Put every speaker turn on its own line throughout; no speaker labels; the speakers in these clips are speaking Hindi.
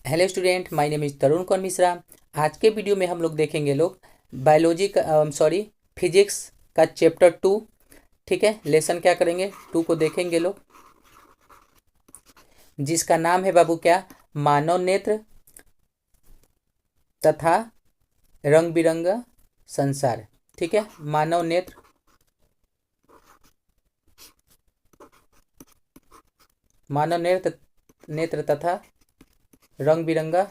Hello student, my name is Tarun Kaur Mishra. आज के वीडियो में हम लोग देखेंगे बायोलॉजी का फिजिक्स का चैप्टर 2। ठीक है, लेसन क्या करेंगे, 2 को देखेंगे जिसका नाम है बाबू क्या, मानव नेत्र तथा रंग बिरंगा संसार। ठीक है, मानव नेत्र तथा रंग बिरंगा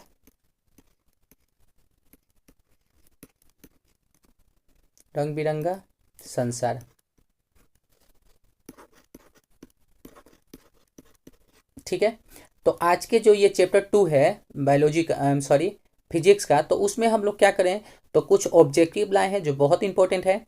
संसार। ठीक है, तो आज के जो ये चैप्टर 2 है बायोलॉजी का फिजिक्स का, तो उसमें हम लोग क्या करें, तो कुछ ऑब्जेक्टिव लाए हैं जो बहुत इंपॉर्टेंट है।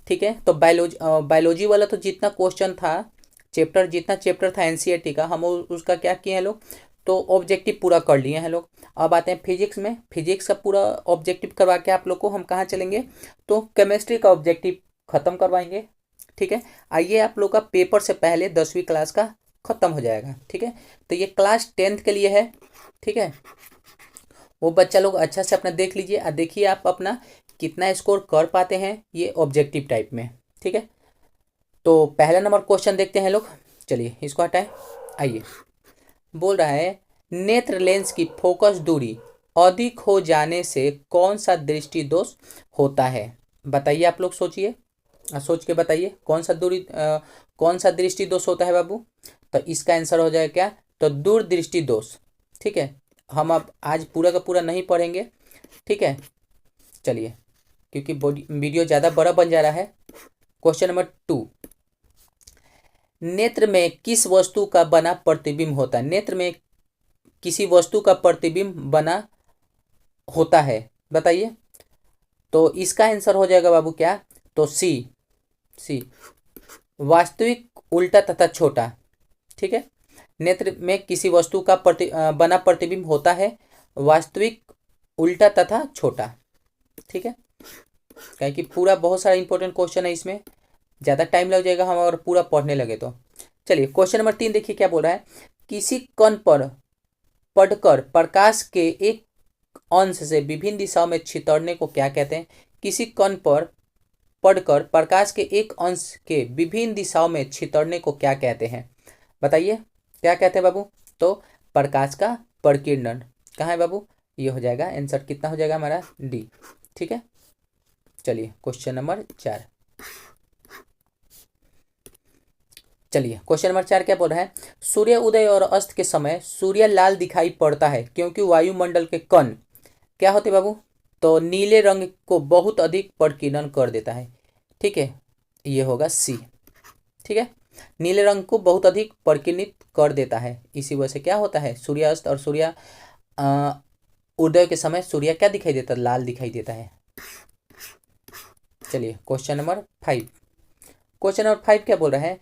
ठीक है, तो बायोलॉजी वाला तो जितना क्वेश्चन था, जितना चैप्टर था एनसीईआरटी का, हम उसका क्या किए हैं लोग, तो ऑब्जेक्टिव पूरा कर लिए हैं लोग। अब आते हैं फिजिक्स में। फिजिक्स का पूरा ऑब्जेक्टिव करवा के आप लोग को हम कहाँ चलेंगे, तो केमिस्ट्री का ऑब्जेक्टिव खत्म करवाएंगे। ठीक है, आइए आप लोग का पेपर से पहले 10वीं क्लास का खत्म हो जाएगा। ठीक है, तो ये क्लास 10th के लिए है। ठीक है, वो बच्चा लोग अच्छा से अपना देख लीजिए और देखिए आप अपना कितना स्कोर कर पाते हैं ये ऑब्जेक्टिव टाइप में। ठीक है, तो पहला नंबर क्वेश्चन देखते हैं लोग। चलिए इसको हटाएं। आइए, बोल रहा है नेत्र लेंस की फोकस दूरी अधिक हो जाने से कौन सा दृष्टि दोष होता है। बताइए, आप लोग सोचिए, सोच के बताइए कौन सा दृष्टि दोष होता है बाबू। तो इसका आंसर हो जाएगा क्या, तो दूरदृष्टि दोष। ठीक है, हम अब आज पूरा का पूरा नहीं पढ़ेंगे। ठीक है, चलिए, क्योंकि वीडियो ज़्यादा बड़ा बन जा रहा है। क्वेश्चन नंबर 2, नेत्र में किस वस्तु का बना प्रतिबिंब होता है। नेत्र में किसी वस्तु का प्रतिबिंब बना होता है, बताइए। तो इसका आंसर हो जाएगा बाबू क्या, तो सी वास्तविक, उल्टा तथा छोटा। ठीक है, नेत्र में किसी वस्तु का बना प्रतिबिंब होता है वास्तविक, उल्टा तथा छोटा। ठीक है, क्योंकि पूरा बहुत सारा इंपॉर्टेंट क्वेश्चन है, इसमें ज़्यादा टाइम लग जाएगा हम और पूरा पढ़ने लगे तो। चलिए क्वेश्चन नंबर 3 देखिए क्या बोल रहा है। किसी कण पर पढ़कर प्रकाश के एक अंश से विभिन्न दिशाओं में छितरने को क्या कहते हैं। किसी कण पर पढ़कर प्रकाश के एक अंश के विभिन्न दिशाओं में छितरने को क्या कहते हैं, बताइए क्या कहते हैं बाबू। तो प्रकाश का प्रकीर्णन। कहाँ है बाबू, ये हो जाएगा आंसर, कितना हो जाएगा हमारा, डी। ठीक है, चलिए क्वेश्चन नंबर 4। चलिए क्वेश्चन नंबर 4 क्या बोल रहा है। सूर्य उदय और अस्त के समय सूर्य लाल दिखाई पड़ता है क्योंकि वायुमंडल के कण क्या होते बाबू, तो नीले रंग को बहुत अधिक प्रकीर्णन कर देता है। ठीक है, ये होगा सी। ठीक है, नीले रंग को बहुत अधिक प्रकीर्णित कर देता है, इसी वजह से क्या होता है, सूर्यास्त और उदय के समय सूर्य क्या दिखाई देता है, लाल दिखाई देता है। चलिए क्वेश्चन नंबर 5। क्वेश्चन नंबर 5 क्या बोल रहा है,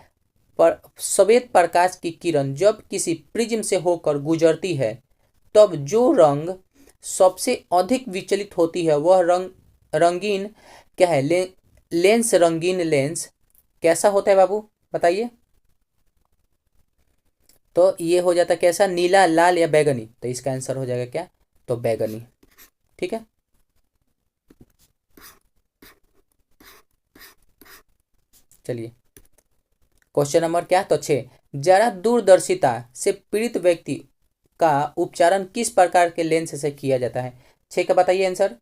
पर श्वेत प्रकाश की किरण जब किसी प्रिज्म से होकर गुजरती है तब जो रंग सबसे अधिक विचलित होती है वह रंगीन क्या है, लेंस रंगीन लेंस कैसा होता है बाबू, बताइए। तो ये हो जाता कैसा, नीला, लाल या बैगनी। तो इसका आंसर हो जाएगा क्या, तो बैगनी। ठीक है, चलिए क्वेश्चन नंबर क्या, तो 6, जरा दूरदर्शिता से पीड़ित व्यक्ति का उपचारण किस प्रकार के लेंस से किया जाता है। 6 का बताइए आंसर।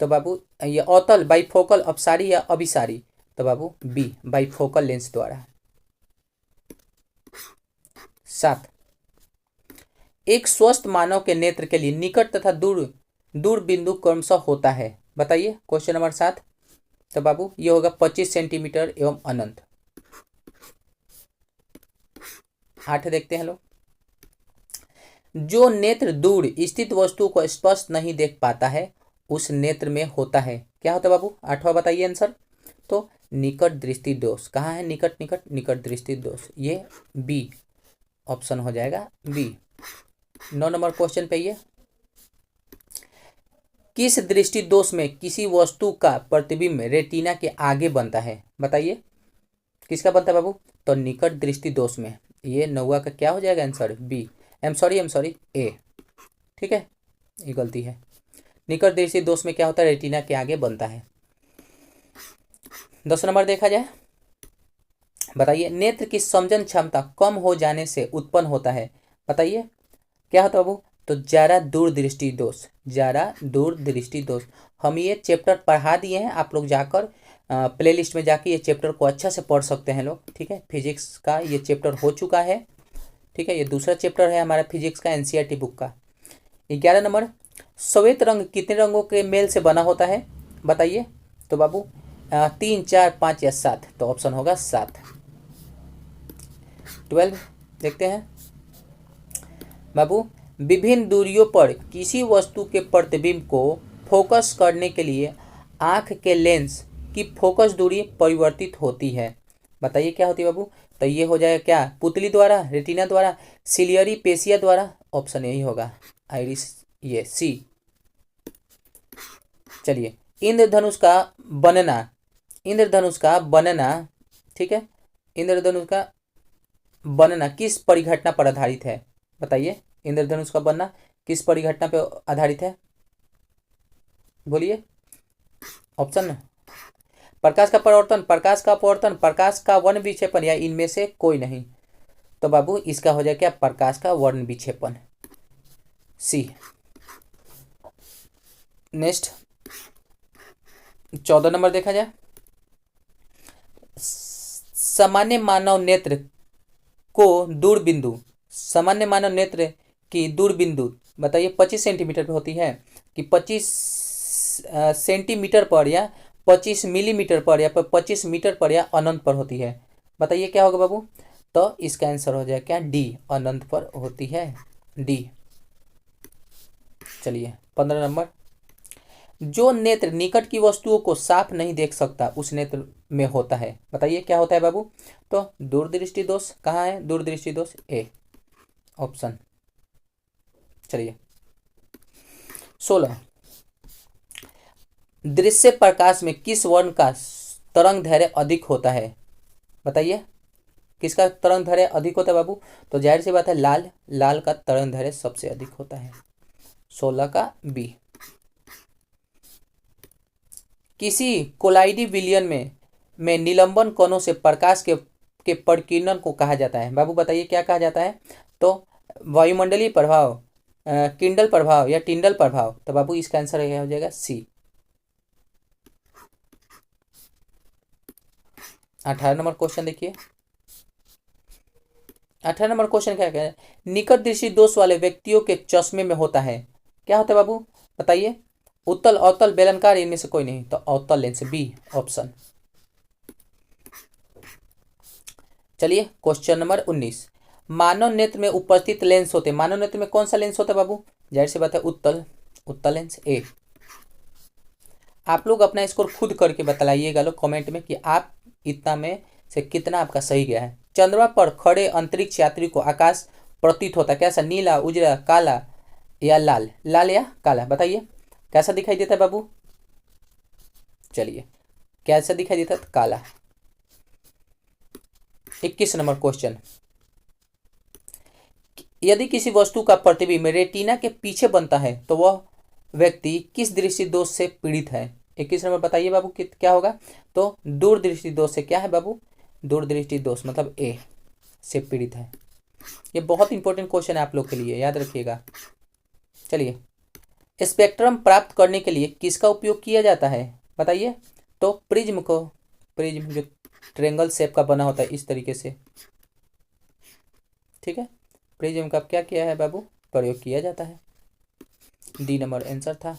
तो बाबू ये अवतल, बाइफोकल, अपसारी या अभिसारी। तो बाबू बी, बाइफोकल लेंस द्वारा। 7, एक स्वस्थ मानव के नेत्र के लिए निकट तथा दूर बिंदु क्रमशः होता है, बताइए क्वेश्चन नंबर 7। तो बाबू ये होगा 25 सेंटीमीटर एवं अनंत। 8 देखते हैं लोग। जो नेत्र दूर स्थित वस्तु को स्पष्ट नहीं देख पाता है उस नेत्र में होता है, क्या होता है बाबू, 8वां बताइए आंसर। तो निकट दृष्टि दोष। कहाँ है, निकट दृष्टि दोष, ये बी ऑप्शन हो जाएगा, बी। 9 नंबर क्वेश्चन पे ये, किस दृष्टि दोष में किसी वस्तु का प्रतिबिंब रेटिना के आगे बनता है, बताइए किसका बनता है बाबू, तो निकट दृष्टि दोष में। ये 9वां का क्या हो जाएगा आंसर, बी। एम सॉरी ए। ठीक है, ये गलती है। निकट दृष्टि दोष में क्या होता है, रेटिना के आगे बनता है। 10 नंबर देखा जाए, बताइए नेत्र की समझन क्षमता कम हो जाने से उत्पन्न होता है। बताइए क्या होता है बाबू, तो ज़्यादा दूरदृष्टि दोष, ज़्यादा दूरदृष्टि दोष। हम ये चैप्टर पढ़ा दिए हैं, आप लोग जाकर प्लेलिस्ट में जाके ये चैप्टर को अच्छा से पढ़ सकते हैं लोग। ठीक है, फिजिक्स का ये चैप्टर हो चुका है। ठीक है, ये दूसरा चैप्टर है हमारा फिजिक्स का एनसीईआरटी बुक का। 11 नंबर, श्वेत रंग कितने रंगों के मेल से बना होता है। बताइए तो बाबू 3, 4, 5 या 7, तो ऑप्शन होगा 7। 12 देखते हैं बाबू, विभिन्न दूरियों पर किसी वस्तु के प्रतिबिंब को फोकस करने के लिए आँख के लेंस की फोकस दूरी परिवर्तित होती है। बताइए क्या होती है बाबू, तो ये हो जाएगा क्या, पुतली द्वारा, रेटिना द्वारा, सिलियरी पेशिया द्वारा। ऑप्शन यही होगा आइरिस, ये सी। चलिए, इंद्रधनुष का बनना, इंद्रधनुष का बनना, ठीक है, इंद्रधनुष का बनना किस परिघटना पर आधारित है। बताइए इंद्रधनुष का बनना किस परिघटना पर आधारित है, बोलिए ऑप्शन। प्रकाश का परावर्तन, प्रकाश का अपवर्तन, प्रकाश का वर्ण विक्षेपण, या इनमें से कोई नहीं। तो बाबू इसका हो जाए क्या, प्रकाश का वर्ण विक्षेपण, सी। नेक्स्ट 14 नंबर देखा जाए, सामान्य मानव नेत्र को दूरबिंदु, सामान्य मानव नेत्र की दूरबिंदु बताइए 25 सेंटीमीटर पर होती है कि 25 सेंटीमीटर पर, या 25 मिलीमीटर पर, या 25 मीटर पर, या अनंत पर होती है। बताइए क्या होगा बाबू, तो इसका आंसर हो जाए क्या, डी, अनंत पर होती है, डी। चलिए 15 नंबर, जो नेत्र निकट की वस्तुओं को साफ नहीं देख सकता उस नेत्र में होता है। बताइए क्या होता है बाबू, तो दूरदृष्टि दोष। कहाँ है दूरदृष्टि दोष, ए ऑप्शन। चलिए 16, दृश्य प्रकाश में किस वर्ण का तरंग दैर्घ्य अधिक होता है। बताइए किसका तरंग दैर्घ्य अधिक होता है बाबू, तो जाहिर सी बात है लाल, लाल का तरंग दैर्घ्य सबसे अधिक होता है, 16 का बी। किसी कोलाइडी विलयन में निलंबन कोणों से प्रकाश के प्रकीर्णन को कहा जाता है। बाबू बताइए क्या कहा जाता है, तो वायुमंडलीय प्रभाव, किंडल प्रभाव, या टिंडल प्रभाव। तो बाबू इसका आंसर क्या हो जाएगा, सी। 18 नंबर क्वेश्चन देखिए, 18 नंबर क्वेश्चन क्या है, निकट दृष्टि दोष वाले व्यक्तियों के चश्मे में होता है। क्या होता है बाबू, बताइए उत्तल, अवतल, बेलनाकार, इनमें से कोई नहीं, तो अवतल लेंस, बी ऑप्शन। चलिए क्वेश्चन नंबर 19, मानव नेत्र में उपस्थित लेंस होते हैं। मानव नेत्र में कौन सा लेंस होता है बाबू, जाहिर सी बात है उत्तल, उत्तल लेंस, ए। आप लोग अपना स्कोर खुद करके बताइएगा लोग कमेंट में कि आप इतना में से कितना आपका सही गया है। चंद्रमा पर खड़े अंतरिक्ष यात्री को आकाश प्रतीत होता है कैसा, नीला, उजला, काला, या लाल, लाल या काला। बताइए कैसा दिखाई देता है बाबू, चलिए कैसा दिखाई देता है, काला। 21 नंबर क्वेश्चन, यदि किसी वस्तु का प्रतिबिंब रेटिना के पीछे बनता है तो वह व्यक्ति किस दृष्टि दोष से पीड़ित है। 21 नंबर बताइए बाबू क्या होगा, तो दूरदृष्टि दोष से। क्या है बाबू, दूरदृष्टि दोष मतलब ए से पीड़ित है। ये बहुत इंपॉर्टेंट क्वेश्चन है आप लोग के लिए, याद रखिएगा। चलिए, स्पेक्ट्रम प्राप्त करने के लिए किसका उपयोग किया जाता है। बताइए, तो प्रिज्म को, प्रिज्म जो ट्रेंगल शेप का बना होता है इस तरीके से, ठीक है, प्रिज्म का क्या किया है बाबू, प्रयोग किया जाता है। डी नंबर आंसर था।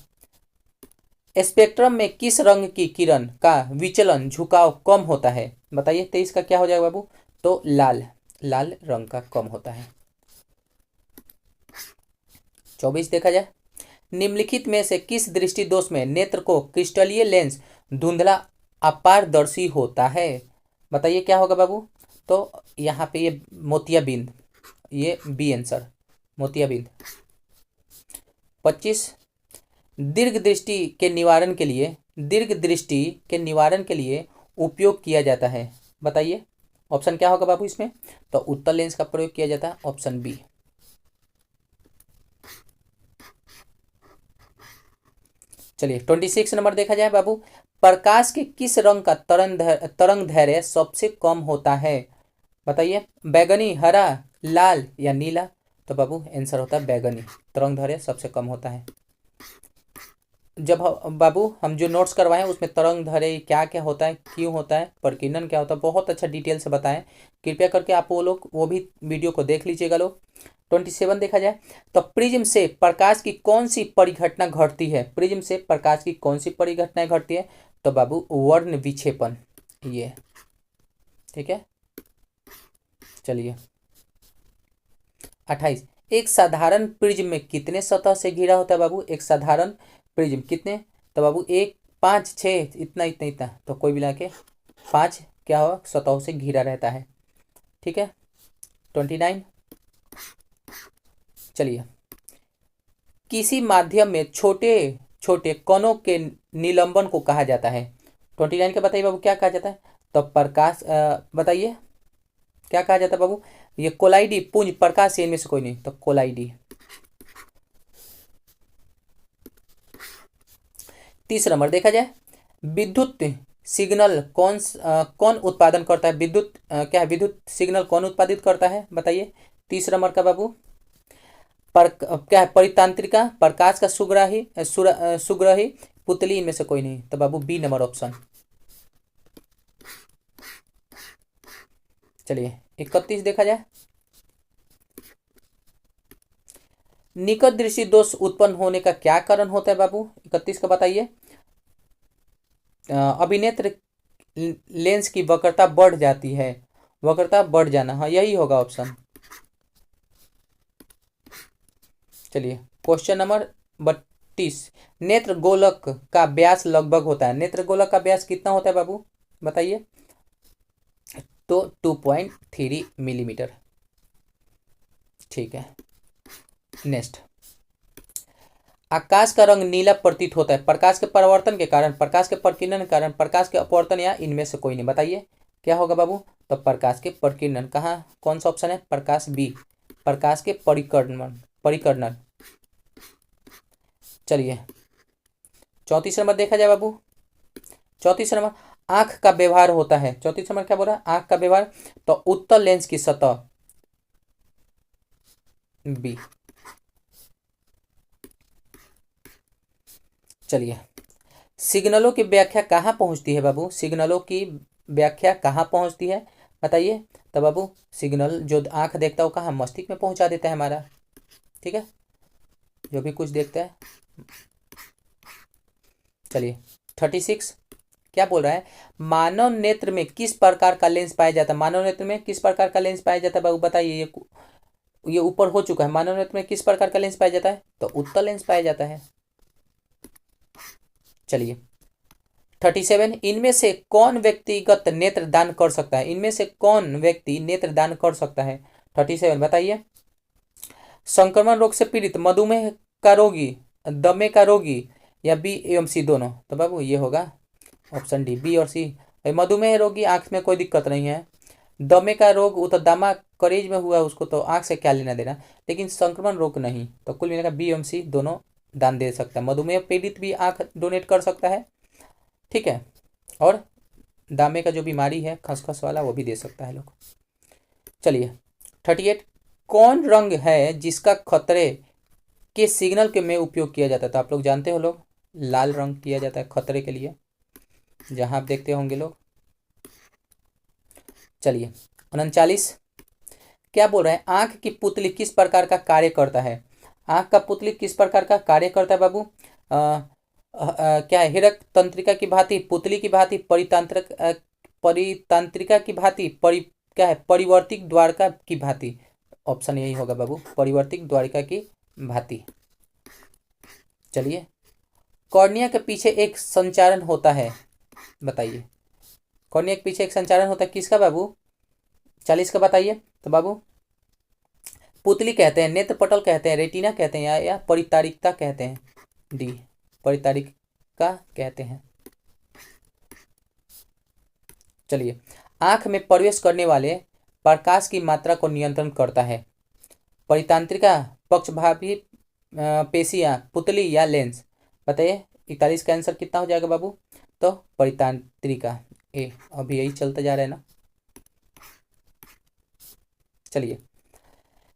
स्पेक्ट्रम में किस रंग की किरण का विचलन, झुकाव कम होता है। बताइए 23 का क्या हो जाएगा बाबू, तो लाल, लाल रंग का कम होता है। 24 देखा जाए, निम्नलिखित में से किस दृष्टि दोष में नेत्र को क्रिस्टलीय लेंस धुंधला अपारदर्शी होता है। बताइए क्या होगा बाबू, तो यहाँ पे ये मोतियाबिंद, ये बी आंसर, मोतियाबिंद। 25, दीर्घ दृष्टि के निवारण के लिए, दीर्घ दृष्टि के निवारण के लिए उपयोग किया जाता है। बताइए ऑप्शन क्या होगा बाबू इसमें, तो उत्तल लेंस का प्रयोग किया जाता है, ऑप्शन बी। चलिए 26 नंबर देखा जाए बाबू, प्रकाश के किस रंग का तरंग दैर्घ्य सबसे कम होता है? बताइए, बैगनी, हरा, लाल या नीला? तो बाबू आंसर होता है बैगनी, तरंग दैर्घ्य सबसे कम होता है। जब बाबू हम जो नोट्स करवाएं उसमें तरंग दैर्घ्य क्या क्या होता है, क्यों होता है, प्रकीर्णन क्या होता है, बहुत अच्छा डिटेल से बताएं। कृपया करके आप वो लोग वो भी वीडियो को देख लीजिएगा लोग। 27 देखा जाए तो प्रिज्म से प्रकाश की कौन सी परिघटना घटती है? प्रिज्म से प्रकाश की कौन सी परिघटनाएं घटती है? तो बाबू वर्ण विक्षेपण, ये ठीक है। चलिए 28, एक साधारण प्रिज्म में कितने सतह से घिरा होता है बाबू? एक साधारण प्रिज्म कितने? तो बाबू एक, पाँच, छः, इतना इतना इतना, तो कोई मिला के 5 क्या हो सतहों से घिरा रहता है, ठीक है। 29, चलिए किसी माध्यम में छोटे छोटे कणों के निलंबन को कहा जाता है? 29 का बताइए बाबू क्या कहा जाता है? तो प्रकाश, बताइए क्या कहा जाता है बाबू? ये कोलाइडी, पुंज, प्रकाश, इनमें से कोई नहीं, तो कोलाइडी। 30 नंबर देखा जाए, विद्युत सिग्नल कौन उत्पादन करता है? विद्युत क्या है, विद्युत सिग्नल कौन उत्पादित करता है? बताइए 30 नंबर का बाबू। क्या है, परितांत्रिका, प्रकाश का सुग्राही, सुग्राही, पुतली, इनमें से कोई नहीं, तो बाबू बी नंबर ऑप्शन। चलिए 31 देखा जाए, निकट दृष्टि दोष उत्पन्न होने का क्या कारण होता है बाबू? 31 का बताइए। अभिनेत्र लेंस की वक्रता बढ़ जाती है, वक्रता बढ़ जाना, हाँ यही होगा ऑप्शन। चलिए क्वेश्चन नंबर 32, नेत्र गोलक का व्यास लगभग होता है? नेत्र गोलक का व्यास कितना होता है बाबू? बताइए। तो 2.3 मिलीमीटर, ठीक है। नेक्स्ट, आकाश का रंग नीला प्रतीत होता है प्रकाश के परावर्तन के कारण, प्रकाश के प्रकीर्णन के कारण, प्रकाश के अपवर्तन, या इनमें से कोई नहीं? बताइए क्या होगा बाबू? तो प्रकाश के प्रकीर्णन, कहाँ कौन सा ऑप्शन है? प्रकाश बी, प्रकाश के परिकर्णन, परिकर्णन। चलिए 34 नंबर देखा जाए बाबू। 34 नंबर, आंख का व्यवहार होता है, 34 नंबर क्या बोल रहा है? आंख का व्यवहार, तो उत्तल लेंस की सतह, बी। चलिए सिग्नलों की व्याख्या कहाँ पहुंचती है बाबू? सिग्नलों की व्याख्या कहाँ पहुंचती है? बताइए। तो बाबू सिग्नल जो आंख देखता है वो कहाँ, मस्तिष्क में पहुंचा देता है हमारा, ठीक है, जो भी कुछ देखता है। चलिए 36 क्या बोल रहा है, मानव नेत्र में किस प्रकार का लेंस पाया जाता है? मानव नेत्र में किस प्रकार का लेंस पाया जाता है बाबू? बताइए, ये ऊपर हो चुका है, मानव नेत्र में किस प्रकार का लेंस पाया जाता है? तो उत्तल लेंस पाया जाता है। चलिए 37, इनमें से कौन व्यक्तिगत नेत्र दान कर सकता है? इनमें से कौन व्यक्ति नेत्र दान कर सकता है? 37 बताइए। संक्रमण रोग से पीड़ित, मधुमेह का रोगी, दमे का रोगी, या बी एवं सी दोनों? तो बाबू ये होगा ऑप्शन डी, बी और सी। मधुमेह रोगी आंख में कोई दिक्कत नहीं है, दमे का रोग वो तो दमा करेज में हुआ, उसको तो आंख से क्या लेना देना, लेकिन संक्रमण रोग नहीं, तो कुल मिलाकर बी एवं सी दोनों दान दे सकता है। मधुमेह पीड़ित भी आंख डोनेट कर सकता है, ठीक है, और दामे का जो बीमारी है खसखस वाला वो भी दे सकता है लोग। चलिए 38, कौन रंग है जिसका खतरे के सिग्नल के में उपयोग किया जाता है? तो आप लोग जानते हो लोग, लाल रंग किया जाता है खतरे के लिए, जहां आप देखते होंगे लोग। चलिए 39 क्या बोल रहे हैं, आंख की पुतली किस प्रकार का कार्य करता है? आंख का पुतली किस प्रकार का कार्य करता है बाबू? क्या है, हिरक तंत्रिका की भांति, पुतली की भांति, परितांत्रिका की भांति, क्या है, परिवर्तिक द्वारका की भांति? ऑप्शन यही होगा बाबू, परिवर्तिक द्वारिका की भांति। चलिए कॉर्निया के पीछे एक संचारण होता है, बताइए। कॉर्निया के पीछे एक संचारण होता है किसका बाबू? 40 का बताइए। तो बाबू पुतली कहते हैं, नेत्र पटल कहते हैं, रेटिना कहते हैं, या परितारिकता कहते हैं? डी, परितारिका कहते हैं। चलिए आंख में प्रवेश करने वाले प्रकाश की मात्रा को नियंत्रण करता है? परितांत्रिका, पक्षभावी पेशियां, पुतली, या लेंस? बताइए 41 का आंसर कितना हो जाएगा बाबू? तो परितांत्रिका ए। अभी यही चलता जा रहा है ना। चलिए,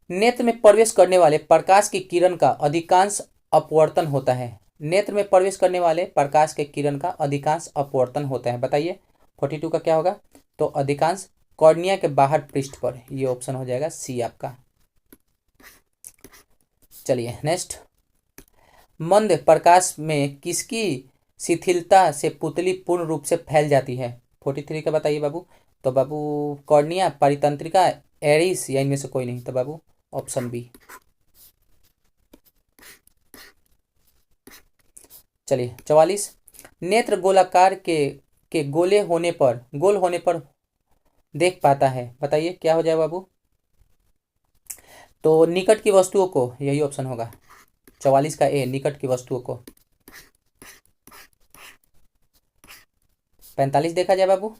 नेत्र में प्रवेश करने वाले प्रकाश की किरण का अधिकांश अपवर्तन होता है। नेत्र में प्रवेश करने वाले प्रकाश के किरण का अधिकांश अपवर्तन होता है। बताइए 42 का क्या होगा? तो अधिकांश कॉर्निया के बाहर पृष्ठ पर, ये ऑप्शन हो जाएगा सी आपका। चलिए नेक्स्ट, मंद प्रकाश में किसकी शिथिलता से पुतली पूर्ण रूप से फैल जाती है? 43 का बताइए बाबू। तो बाबू कॉर्निया, परितंत्रिका, एरिस या इनमें से कोई नहीं? तो बाबू ऑप्शन बी। चलिए 44, नेत्र गोलाकार के गोल होने पर देख पाता है। बताइए क्या हो जाए बाबू? तो निकट की वस्तुओं को, यही ऑप्शन होगा 44 का ए, निकट की वस्तुओं को। 45 देखा जाए बाबू,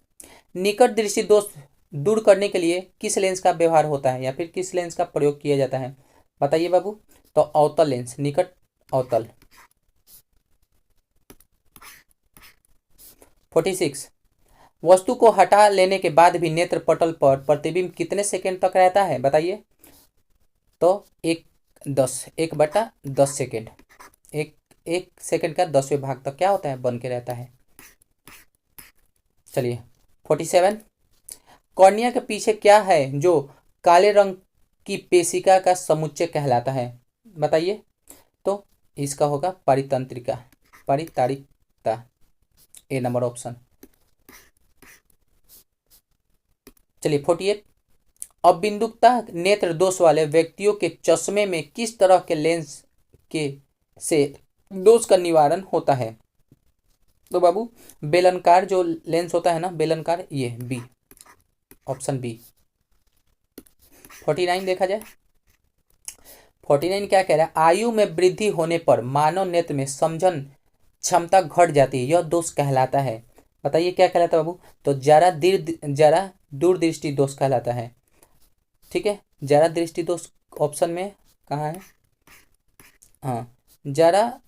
निकट दृष्टि दोष दूर करने के लिए किस लेंस का व्यवहार होता है या फिर किस लेंस का प्रयोग किया जाता है? बताइए बाबू। तो अवतल लेंस, निकट अवतल। 46, वस्तु को हटा लेने के बाद भी नेत्र पटल पर प्रतिबिंब कितने सेकंड तक रहता है? बताइए। तो 1/10 सेकंड, एक सेकंड का 10वें भाग तक क्या होता है? बन के रहता है। चलिए 47, कॉर्निया के पीछे क्या है जो काले रंग की पेशिका का समुच्चय कहलाता है? बताइए। तो इसका होगा परितंत्रिका, परितारिकता, ए नंबर ऑप्शन। चलिए 48, अबिंदुकता नेत्र दोष वाले व्यक्तियों के चश्मे में किस तरह के लेंस के से दोष का निवारण होता है? तो बाबू बेलनकार जो लेंस होता है ना, बेलनकार, ये बी, ऑप्शन बी। 49 देखा जाए, 49 क्या कह रहा है? आयु में वृद्धि होने पर मानव नेत्र में समझन क्षमता घट जाती है, यह दोष कहलाता है। बताइए क्या कहलाता है बाबू? तो जरा दूरदृष्टि दोष कहलाता है। ठीक है, जरा दृष्टि दोष ऑप्शन में कहाँ है? हाँ जरा,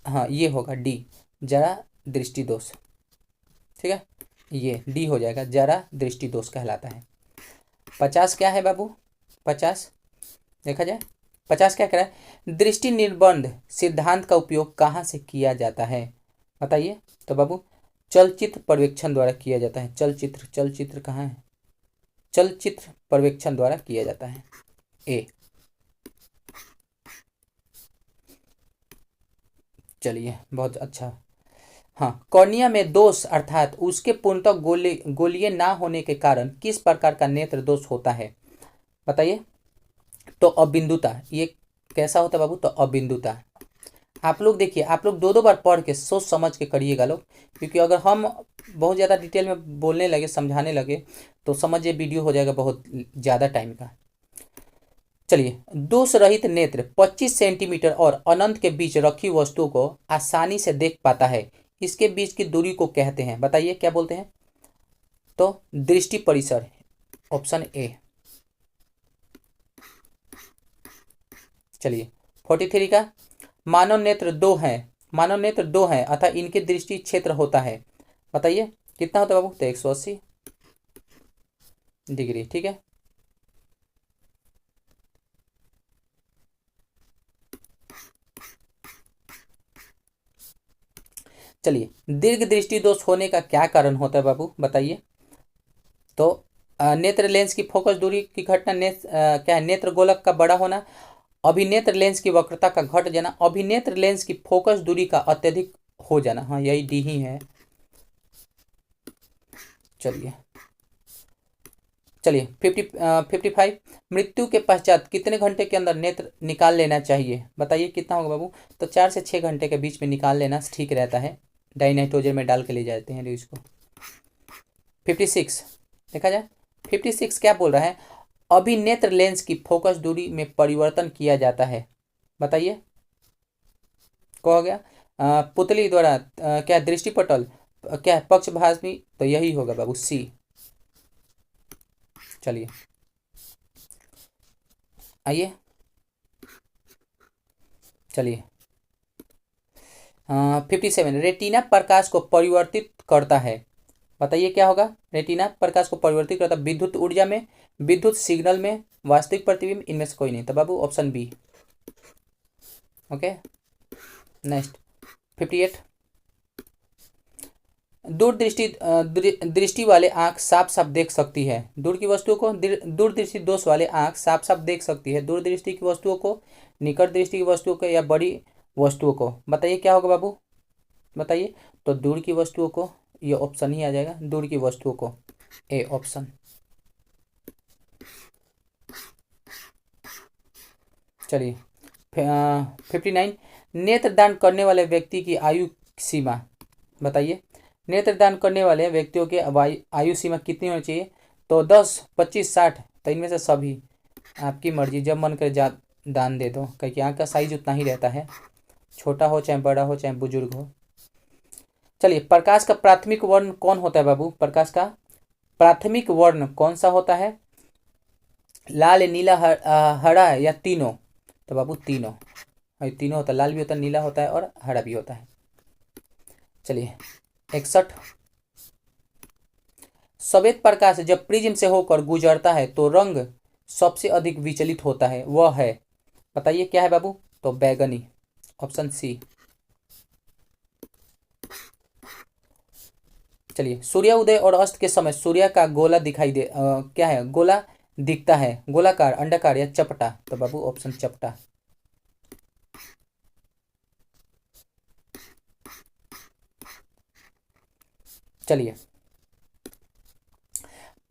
हाँ ये होगा डी, जरा दृष्टि दोष। ठीक है, ये डी हो जाएगा, जरा दृष्टि दोष कहलाता है। 50 क्या है बाबू? 50 देखा जाए, 50 क्या कह रहा है? दृष्टि निर्बंध सिद्धांत का उपयोग कहाँ से किया जाता है? बताइए। तो बाबू चलचित्र पर्यवेक्षण द्वारा किया जाता है। चलचित्र कहाँ है? चलचित्र पर्यवेक्षण द्वारा किया जाता है, ए। चलिए बहुत अच्छा। हाँ, कॉर्निया में दोष अर्थात उसके पूर्णतः गोलीय ना होने के कारण किस प्रकार का नेत्र दोष होता है? बताइए। तो अबिंदुता, ये कैसा होता है बाबू? तो अबिंदुता। आप लोग देखिए, आप लोग दो बार पढ़ के सोच समझ के करिएगा लोग, क्योंकि अगर हम बहुत ज़्यादा डिटेल में बोलने लगे, समझाने लगे, तो समझिए वीडियो हो जाएगा बहुत ज़्यादा टाइम का। चलिए, दोष रहित नेत्र 25 सेंटीमीटर और अनंत के बीच रखी वस्तुओं को आसानी से देख पाता है, इसके बीच की दूरी को कहते हैं। बताइए क्या बोलते हैं? तो दृष्टि परिसर, ऑप्शन ए। चलिए 43 का, मानव नेत्र दो हैं अतः इनके दृष्टि क्षेत्र होता है। बताइए कितना होता है बाबू? तो 180 डिग्री। ठीक है, चलिए दीर्घ दृष्टि दोष होने का क्या कारण होता है बाबू? बताइए। तो नेत्र लेंस की फोकस दूरी की घटना, क्या है? नेत्र गोलक का बड़ा होना, अभिनेत्र लेंस की वक्रता का घट जाना, अभिनेत्र लेंस की फोकस दूरी का अत्यधिक हो जाना। हाँ यही डी ही है। चलिए 55, मृत्यु के पश्चात कितने घंटे के अंदर नेत्र निकाल लेना चाहिए? बताइए कितना होगा बाबू? तो 4 से 6 घंटे के बीच में निकाल लेना ठीक रहता है। डाइनाइट्रोजन में डाल के ले जाते हैं इसको। 56 देखा जाए, 56 क्या बोल रहा है? अभिनेत्र लेंस की फोकस दूरी में परिवर्तन किया जाता है। बताइए क्या हो गया? पुतली द्वारा क्या दृष्टिपटल, क्या पक्षभाषी? तो यही होगा बाबू सी। चलिए आइए, चलिए 57 रेटिना प्रकाश को परिवर्तित करता है। बताइए क्या होगा? रेटिना प्रकाश को परिवर्तित करता है विद्युत ऊर्जा में, विद्युत सिग्नल में, वास्तविक प्रतिबिंब, इनमें से कोई नहीं। तो बाबू ऑप्शन बी। ओके, नेक्स्ट 58 दृष्टि वाले आंख साफ साफ देख सकती है। दूर की वस्तुओं को दूरदृष्टि दोष वाले आंख साफ साफ देख सकती है। दूरदृष्टि की वस्तुओं को, निकट दृष्टि की वस्तुओं को, या बड़ी वस्तुओं को। बताइए क्या होगा बाबू? बताइए। तो दूर की वस्तुओं को, ये ऑप्शन ही आ जाएगा, दूर की वस्तुओं को, ए ऑप्शन। चलिए 59 नेत्रदान करने वाले व्यक्ति की आयु सीमा। बताइए नेत्रदान करने वाले व्यक्तियों की आयु सीमा कितनी होनी चाहिए? तो 10, 25, 60। तो इनमें से सभी, आपकी मर्जी, जब मन करे दान दे दो, क्योंकि आँख का साइज उतना ही रहता है, छोटा हो चाहे बड़ा हो चाहे बुजुर्ग हो। चलिए प्रकाश का प्राथमिक वर्ण कौन होता है बाबू? प्रकाश का प्राथमिक वर्ण कौन सा होता है? लाल, नीला, हरा या तीनों? तो बाबू तीनों, तीनों होता है। लाल भी होता है, नीला होता है और हरा भी होता है। चलिए 61 श्वेत प्रकाश जब प्रिज्म से होकर गुजरता है तो रंग सबसे अधिक विचलित होता है, वह है? बताइए क्या है बाबू? तो बैगनी, ऑप्शन सी। चलिए सूर्योदय और अस्त के समय सूर्य का गोला दिखाई दे क्या है? गोला दिखता है, गोलाकार, अंडाकार या चपटा? तो बाबू ऑप्शन चपटा। चलिए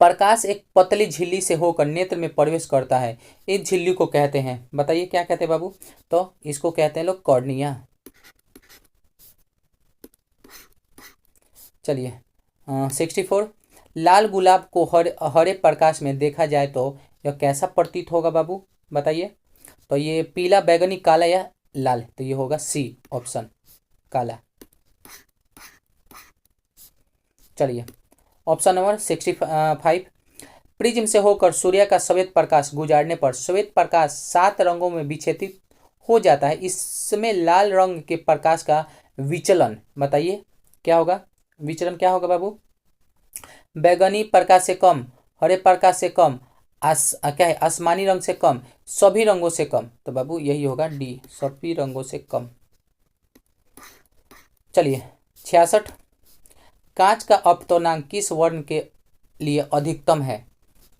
प्रकाश एक पतली झिल्ली से होकर नेत्र में प्रवेश करता है, इस झिल्ली को कहते हैं? बताइए क्या कहते हैं बाबू? तो इसको कहते हैं लोग कॉर्निया। चलिए 64 लाल गुलाब को हरे प्रकाश में देखा जाए तो यह कैसा प्रतीत होगा बाबू? बताइए। तो ये पीला, बैगनी, काला या लाल? तो ये होगा सी ऑप्शन, काला। चलिए ऑप्शन नंबर 65 प्रिज्म से होकर सूर्य का श्वेत प्रकाश गुजारने पर श्वेत प्रकाश 7 रंगों में विच्छेदित हो जाता है, इसमें लाल रंग के प्रकाश का विचलन। बताइए क्या होगा? विचलन क्या होगा बाबू? बैगनी प्रकाश से कम, हरे प्रकाश से कम, क्या है, आसमानी रंग से कम, सभी रंगों से कम? तो बाबू यही होगा डी, सभी रंगों से कम। चलिए 66 कांच का अपतौनांक किस वर्ण के लिए अधिकतम है?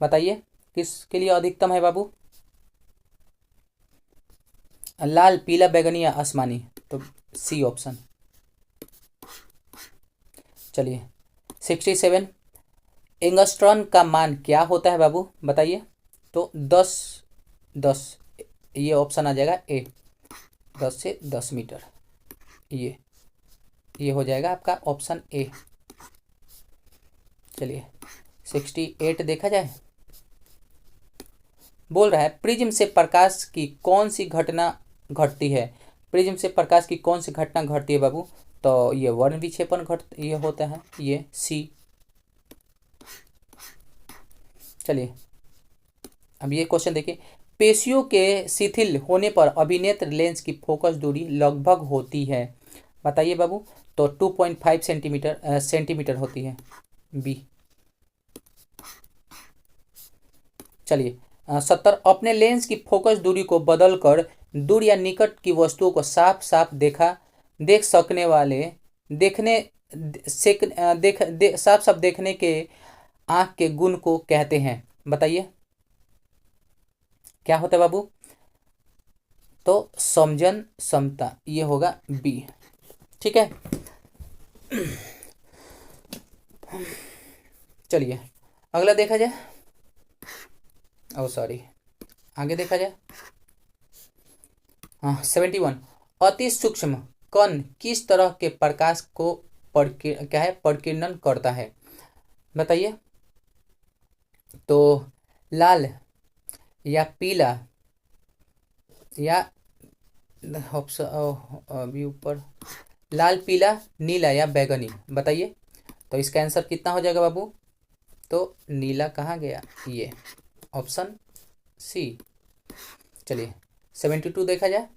बताइए किसके लिए अधिकतम है बाबू? लाल, पीला, बैगनी या आसमानी? तो सी ऑप्शन। चलिए 67 एंगस्ट्रॉन का मान क्या होता है बाबू? बताइए। तो 10, ये ऑप्शन आ जाएगा ए, 10 से 10 मीटर। ये हो जाएगा आपका ऑप्शन ए। चलिए 68 देखा जाए। बोल रहा है प्रिज्म से प्रकाश की कौन सी घटना घटती है? प्रिज्म से प्रकाश की कौन सी घटना घटती है बाबू? तो ये वर्ण विक्षेपण ये होता है, ये सी। चलिए अब ये क्वेश्चन देखिए, पेशियों के शिथिल होने पर अभिनेत्र लेंस की फोकस दूरी लगभग होती है? बताइए बाबू। तो 2.5 सेंटीमीटर होती है, बी। चलिए 70 अपने लेंस की फोकस दूरी को बदलकर दूर या निकट की वस्तुओं को साफ साफ देख सकने वाले साफ साफ देखने के आंख के गुण को कहते हैं? बताइए क्या होता है बाबू? तो समझन क्षमता, ये होगा बी। ठीक है। चलिए अगला देखा जाए। सॉरी, आगे देखा जाए। हाँ 71 अति सूक्ष्म कण किस तरह के प्रकाश को प्रकीर्णन करता है? बताइए। तो लाल या पीला या अभी ऊपर, लाल, पीला, नीला या बैगनी? बताइए। तो इसका आंसर कितना हो जाएगा बाबू? तो नीला कहाँ गया? ये ऑप्शन सी। चलिए 72 देखा जाए।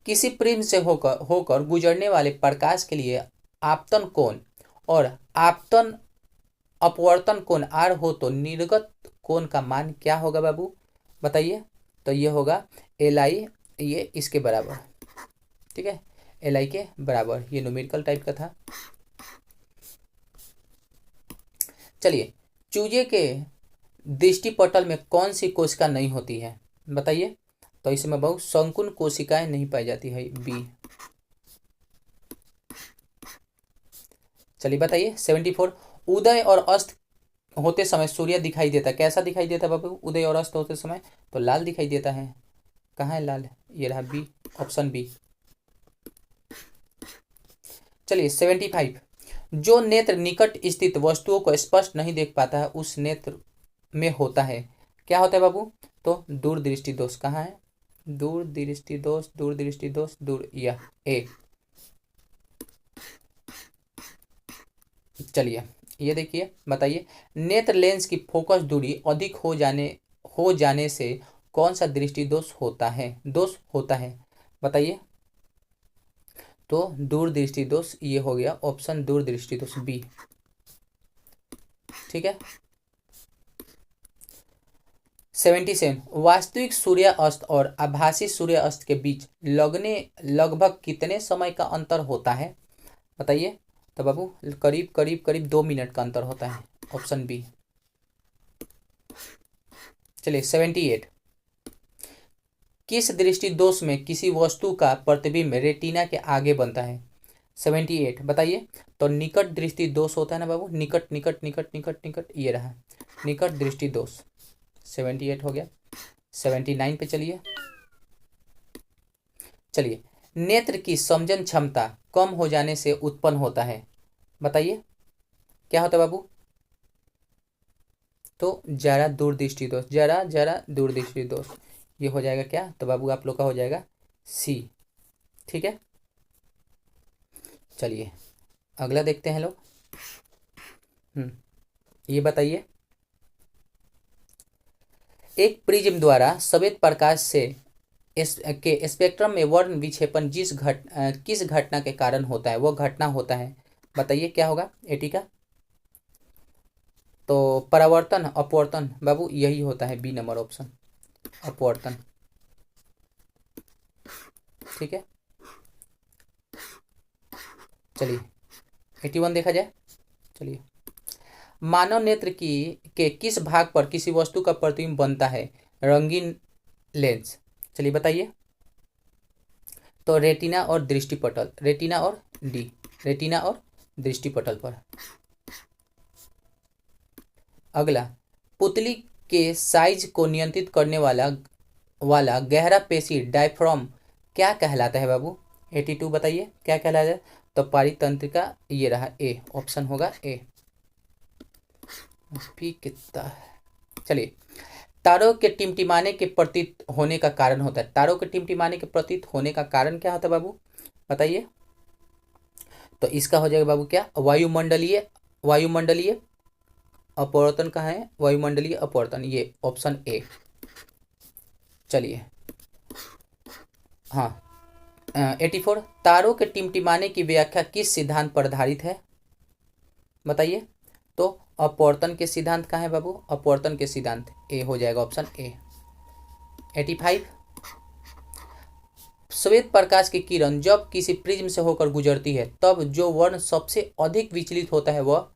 किसी प्रिज्म से होकर होकर गुजरने वाले प्रकाश के लिए आपतन कोण और आपतन अपवर्तन कोण आर हो तो निर्गत कोण का मान क्या होगा बाबू, बताइए। तो ये होगा एल आई, ये इसके बराबर, ठीक है, एल आई के बराबर। ये न्यूमेरिकल टाइप का था। चलिए, चूजे के दृष्टिपटल में कौन सी कोशिका नहीं होती है, बताइए। तो इसमें बहुत संकुल कोशिकाएं नहीं पाई जाती है, बी। चलिए बताइए 74, उदय और अस्त होते समय सूर्य दिखाई देता, कैसा दिखाई देता बाबू उदय और अस्त होते समय? तो लाल दिखाई देता है। कहाँ है लाल? ये रहा बी, ऑप्शन बी। चलिए 75, जो नेत्र निकट स्थित वस्तुओं को स्पष्ट नहीं देख पाता है उस नेत्र में होता है, क्या होता है बाबू? तो दूरदृष्टि दोष। कहाँ है? दूरदृष्टि दोष, दूरदृष्टि दोष, दूर, यह ए। चलिए ये देखिए, बताइए, नेत्र लेंस की फोकस दूरी अधिक हो जाने से कौन सा दृष्टि दोष होता है, बताइए। तो दूरदृष्टि दोष ये हो गया ऑप्शन दूरदृष्टि दोष बी, ठीक है। 77, वास्तविक सूर्यास्त और आभासी सूर्यास्त के बीच लगभग कितने समय का अंतर होता है, बताइए। तो बाबू करीब करीब करीब 2 मिनट का अंतर होता है, ऑप्शन बी। चलिए 78, किस दृष्टि दोष में किसी वस्तु का प्रतिबिंब रेटिना के आगे बनता है, 78 बताइए। तो निकट दृष्टि दोष होता है ना बाबू, निकट निकट निकट निकट निकट, ये रहा निकट दृष्टि दोष। 78 हो गया। 79 पे चलिए। नेत्र की समझन क्षमता कम हो जाने से उत्पन्न होता है, बताइए क्या होता है बाबू? तो जरा दूरदृष्टि दोष, जरा दूरदृष्टि दोष, ये हो जाएगा क्या? तो बाबू आप लोग का हो जाएगा सी, ठीक है। चलिए अगला देखते हैं लोग। ये बताइए, एक प्रिज्म द्वारा श्वेत प्रकाश से के स्पेक्ट्रम में वर्ण विक्षेपण किस घटना के कारण होता है, वो घटना होता है, बताइए क्या होगा 80 का? तो परावर्तन अपवर्तन बाबू, यही होता है बी नंबर ऑप्शन, अपवर्तन, ठीक है। चलिए 81 देखा जाए। चलिए, मानव नेत्र के किस भाग पर किसी वस्तु का प्रतिबिंब बनता है, रंगीन लेंस? चलिए बताइए। तो रेटिना और दृष्टिपटल, रेटिना और डी, रेटिना और दृष्टिपटल पर। अगला, पुतली के साइज को नियंत्रित करने वाला गहरा पेशी डायफ्राम क्या कहलाता है बाबू? 82 बताइए क्या कहलाता है? तो पारितंत्रिका, ये रहा ए, ऑप्शन होगा ए, भी कितना है। चलिए, तारों के टिमटिमाने के प्रतीत होने का कारण होता है, तारों के टिमटिमाने के प्रतीत होने का कारण क्या होता है बाबू, बताइए। तो इसका हो जाएगा बाबू क्या? वायुमंडलीय अपवर्तन कहाँ है? वायुमंडलीय अपवर्तन, ये ऑप्शन ए। चलिए हाँ 84, तारों के टिमटिमाने की व्याख्या किस सिद्धांत पर आधारित है, बताइए। तो अपवर्तन के सिद्धांत कहाँ है बाबू? अपवर्तन के सिद्धांत, ए हो जाएगा ऑप्शन ए। 85, श्वेत प्रकाश की किरण जब किसी प्रिज्म से होकर गुजरती है तब जो वर्ण सबसे अधिक विचलित होता है वह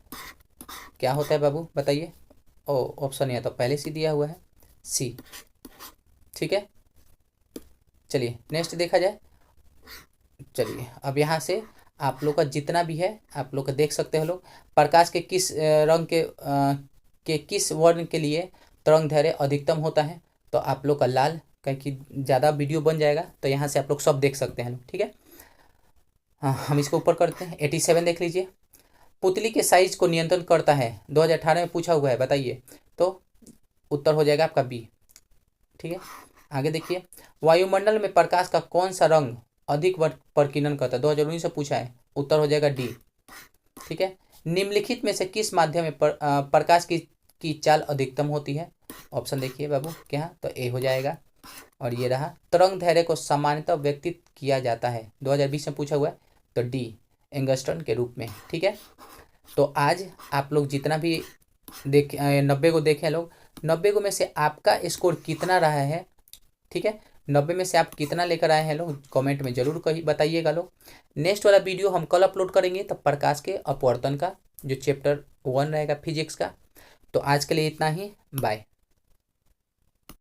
क्या होता है बाबू, बताइए। ओ ऑप्शन यहाँ तो पहले से दिया हुआ है, सी, ठीक है। चलिए नेक्स्ट देखा जाए। चलिए अब यहाँ से आप लोग का जितना भी है आप लोग का देख सकते हैं लोग, प्रकाश के किस रंग के किस वर्ण के लिए तरंग दैर्घ्य अधिकतम होता है? तो आप लोग का लाल, क्योंकि ज़्यादा वीडियो बन जाएगा तो यहाँ से आप लोग सब देख सकते हैं लोग, ठीक है। हाँ हम इसको ऊपर करते हैं। 87 देख लीजिए, पुतली के साइज को नियंत्रण करता है, 2018 में पूछा हुआ है, बताइए। तो उत्तर हो जाएगा आपका बी, ठीक है। आगे देखिए, वायुमंडल में प्रकाश का कौन सा रंग अधिक प्रकीर्णन करता है, 2019 से पूछा है, उत्तर हो जाएगा डी, ठीक है। निम्नलिखित में से किस माध्यम में प्रकाश की चाल अधिकतम होती है? ऑप्शन देखिए बाबू क्या, तो ए हो जाएगा। और ये रहा तरंग धैर्य को सामान्यतः व्यक्तित किया जाता है, 2020 में पूछा हुआ है, तो डी एंगस्ट्रॉम के रूप में। ठीक है, तो आज आप लोग जितना भी 90 को देखें लोग, 90 को में से आपका स्कोर कितना रहा है। ठीक है, 90 में से आप कितना लेकर आए हैं लोग, कमेंट में जरूर कही बताइएगा लोग। नेक्स्ट वाला वीडियो हम कल अपलोड करेंगे, तब प्रकाश के अपवर्तन का जो चैप्टर 1 रहेगा फिजिक्स का। तो आज के लिए इतना ही, बाय।